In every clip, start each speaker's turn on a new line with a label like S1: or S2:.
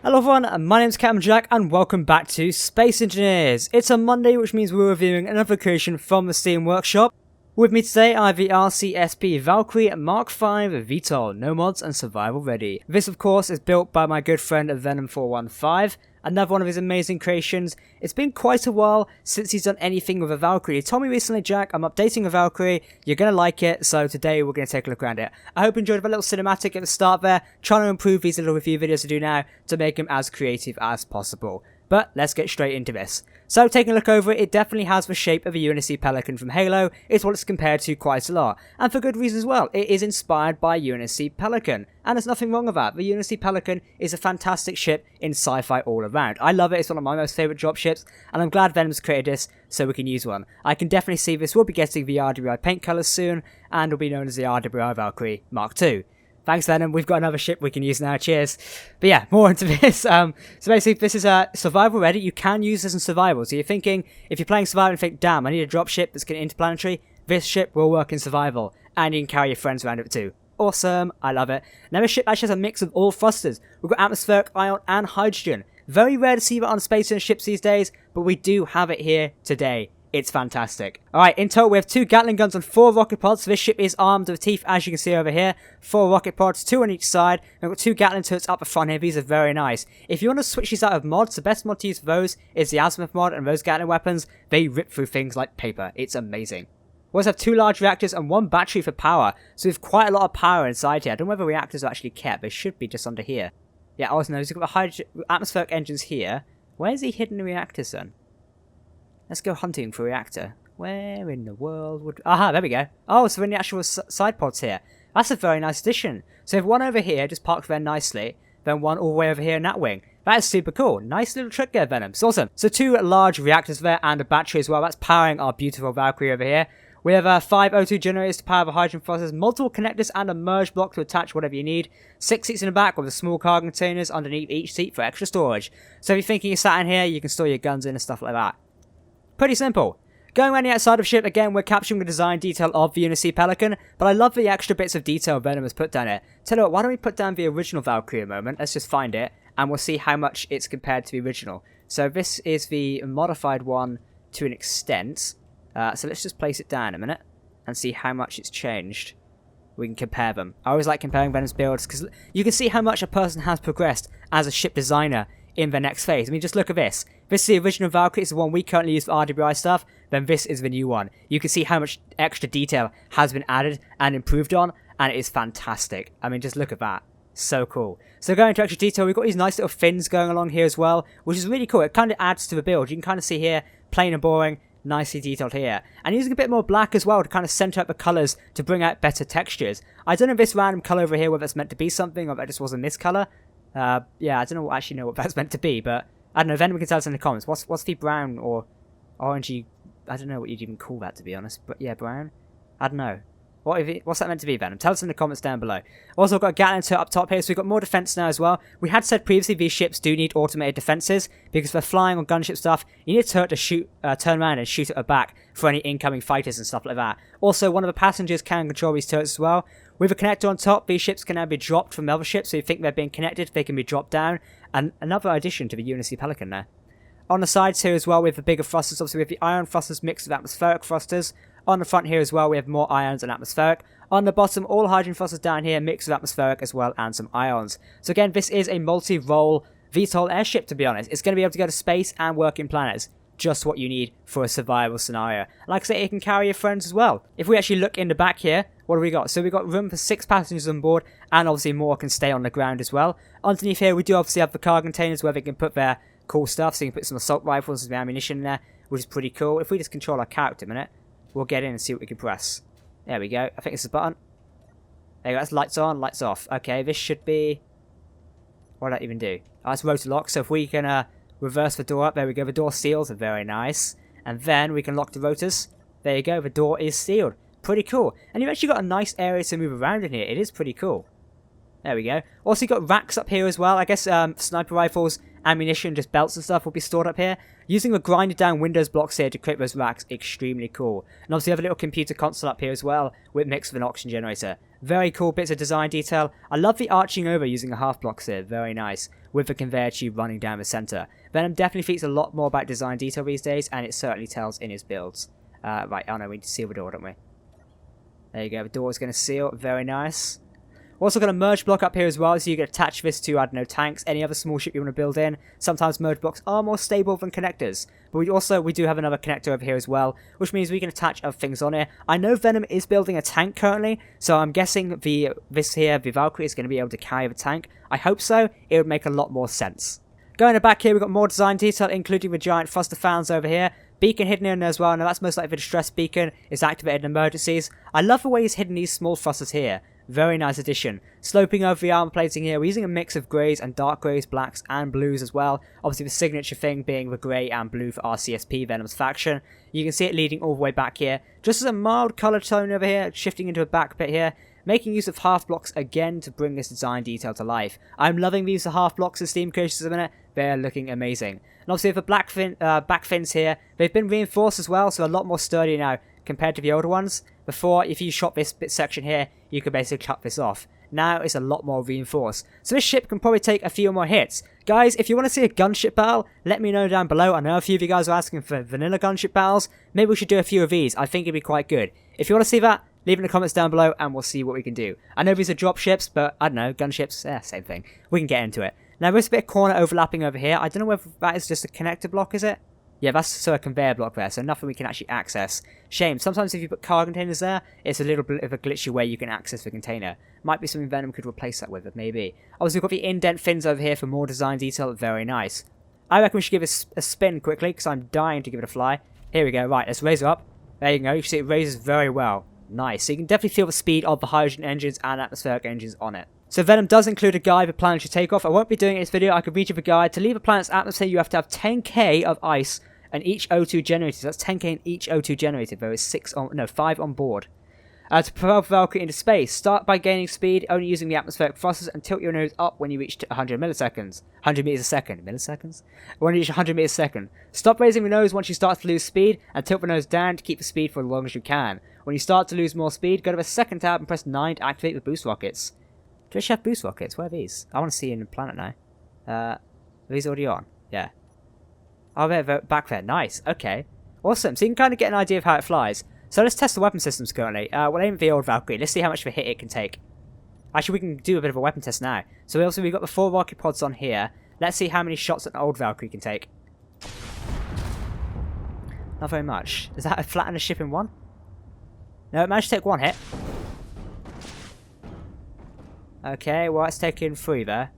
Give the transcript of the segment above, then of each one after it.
S1: Hello everyone, my name's Captain Jack and welcome back to Space Engineers. It's a Monday, which means we're reviewing another creation from the Steam Workshop. With me today I have the RCSP Valkyrie Mark V VTOL, no mods and survival ready. This of course is built by my good friend Venom415, another one of his amazing creations. It's been quite a while since he's done anything with a Valkyrie. He told me recently, Jack, I'm updating a Valkyrie, you're going to like it, so today we're going to take a look around it. I hope you enjoyed the little cinematic at the start there, trying to improve these little review videos I do now to make them as creative as possible. But let's get straight into this. So taking a look over it, it definitely has the shape of a UNSC Pelican from Halo. It's what it's compared to quite a lot. And for good reason as well. It is inspired by UNSC Pelican. And there's nothing wrong with that. The UNSC Pelican is a fantastic ship in sci-fi all around. I love it. It's one of my most favourite dropships. And I'm glad Venom's created this so we can use one. I can definitely see this will be getting the RWI paint colours soon. And will be known as the RWI Valkyrie Mark II. Thanks, Venom. We've got another ship we can use now. Cheers. But yeah, more into this. So basically, this is survival ready. You can use this in survival. So you're thinking, if you're playing survival and think, damn, I need a drop ship that's going interplanetary, this ship will work in survival. And you can carry your friends around it too. Awesome. I love it. Now this ship actually has a mix of all thrusters. We've got atmospheric, ion, and hydrogen. Very rare to see that on space ships these days, but we do have it here today. It's fantastic. Alright, in total we have 2 Gatling guns and 4 rocket pods. So this ship is armed with teeth, as you can see over here. 4 rocket pods, 2 on each side. And we've got 2 Gatling turrets up the front here. These are very nice. If you want to switch these out of mods, the best mod to use for those is the Azimuth mod, and those Gatling weapons, they rip through things like paper. It's amazing. We also have 2 large reactors and 1 battery for power. So we have quite a lot of power inside here. I don't know whether reactors are actually kept. They should be just under here. Yeah, also no, we've got the atmospheric engines here. Where's he hidden the reactors then? Let's go hunting for a reactor. Where in the world would... Aha, there we go. Oh, so we're in the actual side pods here. That's a very nice addition. So we have one over here, just parked there nicely. Then one all the way over here in that wing. That is super cool. Nice little trick there, Venom. It's awesome. So 2 large reactors there and a battery as well. That's powering our beautiful Valkyrie over here. We have 5 O2 generators to power the hydrogen thrusters, multiple connectors and a merge block to attach whatever you need. 6 seats in the back with the small cargo containers underneath each seat for extra storage. So if you're thinking you're sat in here, you can store your guns in and stuff like that. Pretty simple. Going around the outside of the ship, again, we're capturing the design detail of the UNSC Pelican, but I love the extra bits of detail Venom has put down it. Tell you what, why don't we put down the original Valkyrie a moment? Let's just find it, and we'll see how much it's compared to the original. So this is the modified one to an extent. So let's just place it down a minute, and see how much it's changed. We can compare them. I always like comparing Venom's builds, because you can see how much a person has progressed as a ship designer in the next phase. I mean, just look at this. This is the original Valkyrie, it's the one we currently use for RWI stuff, then this is the new one. You can see how much extra detail has been added and improved on, and it is fantastic. I mean, just look at that. So cool. So going into extra detail, we've got these nice little fins going along here as well, which is really cool. It kind of adds to the build. You can kind of see here, plain and boring, nicely detailed here. And using a bit more black as well to kind of center up the colours to bring out better textures. I don't know if this random colour over here, whether it's meant to be something, or if it just wasn't this colour. Yeah, I don't know actually know what that's meant to be, but I don't know. Then we can tell us in the comments. What's the brown or orangey? I don't know what you'd even call that, to be honest. But yeah, brown. I don't know. What's that meant to be, Venom? Tell us in the comments down below. Also, we've got a Gatling turret up top here, so we've got more defense now as well. We had said previously these ships do need automated defenses because for flying on gunship stuff, you need a turret to shoot, turn around and shoot at the back for any incoming fighters and stuff like that. Also, one of the passengers can control these turrets as well. With a connector on top, these ships can now be dropped from the other ships, so you think they're being connected, they can be dropped down. And another addition to the UNSC Pelican there. On the sides here as well, we have the bigger thrusters. Obviously, we have the ion thrusters mixed with atmospheric thrusters. On the front here as well, we have more ions and atmospheric. On the bottom, all hydrogen thrusters down here mixed with atmospheric as well and some ions. So again, this is a multi-role VTOL airship, to be honest. It's going to be able to go to space and work in planets. Just what you need for a survival scenario. Like I say, it can carry your friends as well. If we actually look in the back here, what do we got? So we've got room for 6 passengers on board, and obviously more can stay on the ground as well. Underneath here, we do obviously have the cargo containers where they can put their cool stuff. So you can put some assault rifles and some ammunition in there, which is pretty cool. If we just control our character a minute, we'll get in and see what we can press. There we go. I think it's a button. There you go. That's lights on, lights off. Okay, this should be... What did that even do? Oh, it's rotor lock. So if we can reverse the door up, there we go. The door seals. Very nice. And then we can lock the rotors. There you go. The door is sealed. Pretty cool. And you've actually got a nice area to move around in here. It is pretty cool. There we go. Also, you've got racks up here as well. I guess sniper rifles, ammunition, just belts and stuff will be stored up here. Using the grinded down Windows blocks here to create those racks, extremely cool. And obviously you have a little computer console up here as well, with mixed with an oxygen generator. Very cool bits of design detail. I love the arching over using the half blocks here, very nice. with the conveyor tube running down the centre. Venom definitely thinks a lot more about design detail these days, and it certainly tells in his builds. Right, oh no, we need to seal the door, don't we? There you go, the door is going to seal, very nice. We're also got a merge block up here as well, so you can attach this to, I don't know, tanks, any other small ship you want to build in. Sometimes merge blocks are more stable than connectors. But we do have another connector over here as well, which means we can attach other things on here. I know Venom is building a tank currently, so I'm guessing the Valkyrie is going to be able to carry the tank. I hope so, it would make a lot more sense. Going to back here, we've got more design detail, including the giant thruster fans over here. Beacon hidden in there as well. Now that's most likely the distress beacon. It's activated in emergencies. I love the way he's hidden these small thrusters here. Very nice addition. Sloping over the armor plating here, we're using a mix of greys and dark greys, blacks and blues as well. Obviously the signature thing being the grey and blue for RCSP, Venom's faction. You can see it leading all the way back here. Just as a mild colour tone over here, shifting into a back bit here. Making use of half blocks again to bring this design detail to life. I'm loving these half blocks as Steam creators at the minute. They're looking amazing. And obviously the back fins here, they've been reinforced as well, so a lot more sturdy now compared to the older ones. Before, if you shot this bit section here, you could basically cut this off. Now it's a lot more reinforced. So this ship can probably take a few more hits. Guys, if you want to see a gunship battle, let me know down below. I know a few of you guys are asking for vanilla gunship battles. Maybe we should do a few of these. I think it'd be quite good. If you want to see that, leave it in the comments down below and we'll see what we can do. I know these are drop ships, but I don't know, gunships, same thing. We can get into it. Now there's a bit of corner overlapping over here. I don't know whether that is just a connector block, is it? Yeah, that's so a conveyor block there, so nothing we can actually access. Shame. Sometimes if you put car containers there, it's a little bit of a glitchy way you can access the container. Might be something Venom could replace that with, but maybe. Obviously, we've got the indent fins over here for more design detail. Very nice. I reckon we should give it a spin quickly, because I'm dying to give it a fly. Here we go. Right, let's raise her up. There you go. You can see it raises very well. Nice. So you can definitely feel the speed of the hydrogen engines and atmospheric engines on it. So Venom does include a guide for planetary takeoff. I won't be doing it in this video. I could read you the guide. To leave a planet's atmosphere, you have to have 10k of ice and each O2 generated. So that's 10k in each O2 generated. There is 5 on board. To propel Valkyrie into space, start by gaining speed, only using the atmospheric thrusters, and tilt your nose up when you reach 100 milliseconds. 100 meters a second. Milliseconds? When you reach 100 meters a second. Stop raising the nose once you start to lose speed, and tilt the nose down to keep the speed for as long as you can. When you start to lose more speed, go to the second tab and press 9 to activate the boost rockets. Do we actually have boost rockets? Where are these? I want to see in the planet now. Are these already on? Yeah. Oh, they're back there. Nice. Okay. Awesome. So you can kind of get an idea of how it flies. So let's test the weapon systems currently. We'll aim at the old Valkyrie. Let's see how much of a hit it can take. Actually, we can do a bit of a weapon test now. So we've got the 4 rocket pods on here. Let's see how many shots an old Valkyrie can take. Not very much. Does that flatten a ship in one? No, it managed to take 1 hit. Okay, well, it's taken 3 there.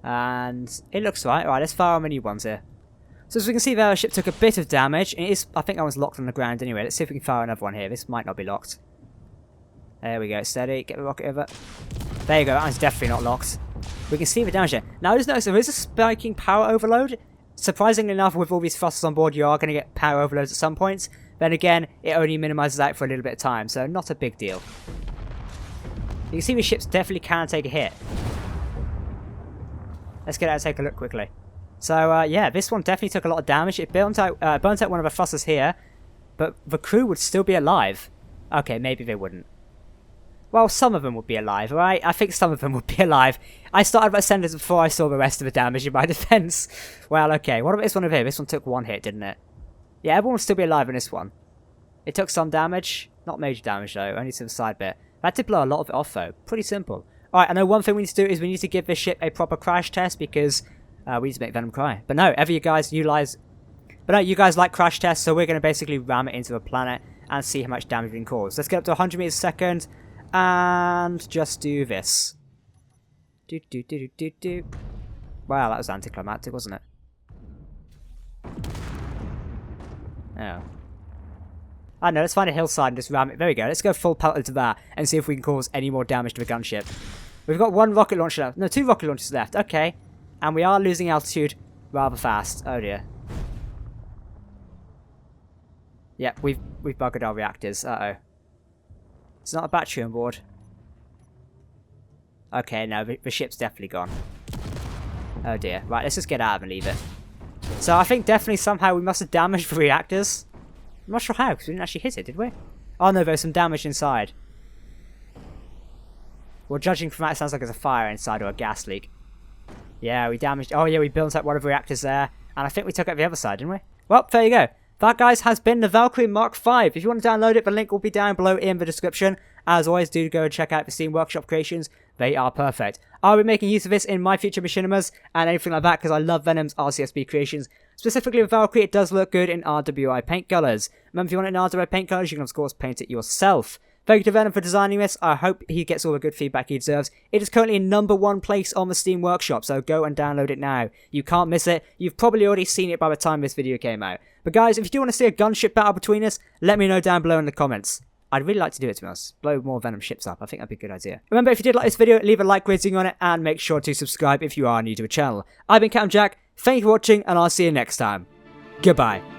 S1: And it looks right. Alright, let's fire on the new ones here. So as we can see there, our ship took a bit of damage. It is, I think that one's locked on the ground anyway. Let's see if we can fire another one here. This might not be locked. There we go, steady. Get the rocket over. There you go, that one's definitely not locked. We can see the damage here. Now I just noticed there is a spiking power overload. Surprisingly enough, with all these thrusters on board, you are going to get power overloads at some points. Then again, it only minimises out for a little bit of time, so not a big deal. You can see the ships definitely can take a hit. Let's get out and take a look quickly. So, yeah, this one definitely took a lot of damage. It burnt out one of the thrusters here, but the crew would still be alive. Okay, maybe they wouldn't. Well, some of them would be alive, right? I think some of them would be alive. I started my sentence before I saw the rest of the damage in my defense. Well, okay. What about this one over here? This one took 1 hit, didn't it? Yeah, everyone would still be alive in this one. It took some damage. Not major damage, though. Only to the side bit. That did blow a lot of it off, though. Pretty simple. Alright, I know one thing we need to do is we need to give this ship a proper crash test because we need to make Venom cry. But no, you guys like crash tests, so we're going to basically ram it into the planet and see how much damage we can cause. Let's get up to 100 meters a second and just do this. Wow, that was anticlimactic, wasn't it? Oh. I know, let's find a hillside and just ram it. There we go. Let's go full pelt into that and see if we can cause any more damage to the gunship. We've got 1 rocket launcher left. No, 2 rocket launchers left. Okay. And we are losing altitude rather fast. Oh dear. Yep, we've buggered our reactors. Uh-oh. It's not a battery on board. Okay, no, the ship's definitely gone. Oh dear. Right, let's just get out of and leave it. So I think definitely somehow we must have damaged the reactors. I'm not sure how, because we didn't actually hit it, did we? Oh no, there's some damage inside. Well, judging from that, it sounds like there's a fire inside or a gas leak. Yeah, we damaged... Oh, yeah, we built up one of the reactors there. And I think we took out the other side, didn't we? Well, there you go. That, guys, has been the Valkyrie Mark V. If you want to download it, the link will be down below in the description. As always, do go and check out the Steam Workshop creations. They are perfect. I'll be making use of this in my future machinimas and anything like that because I love Venom's RCSB creations. Specifically with Valkyrie, it does look good in RWI paint colours. Remember, if you want it in RWI paint colours, you can of course paint it yourself. Thank you to Venom for designing this. I hope he gets all the good feedback he deserves. It is currently in #1 place on the Steam Workshop, so go and download it now. You can't miss it. You've probably already seen it by the time this video came out. But guys, if you do want to see a gunship battle between us, let me know down below in the comments. I'd really like to do it, to be honest. Blow more Venom ships up. I think that'd be a good idea. Remember, if you did like this video, leave a like rating on it, and make sure to subscribe if you are new to the channel. I've been Captain Jack. Thank you for watching, and I'll see you next time. Goodbye.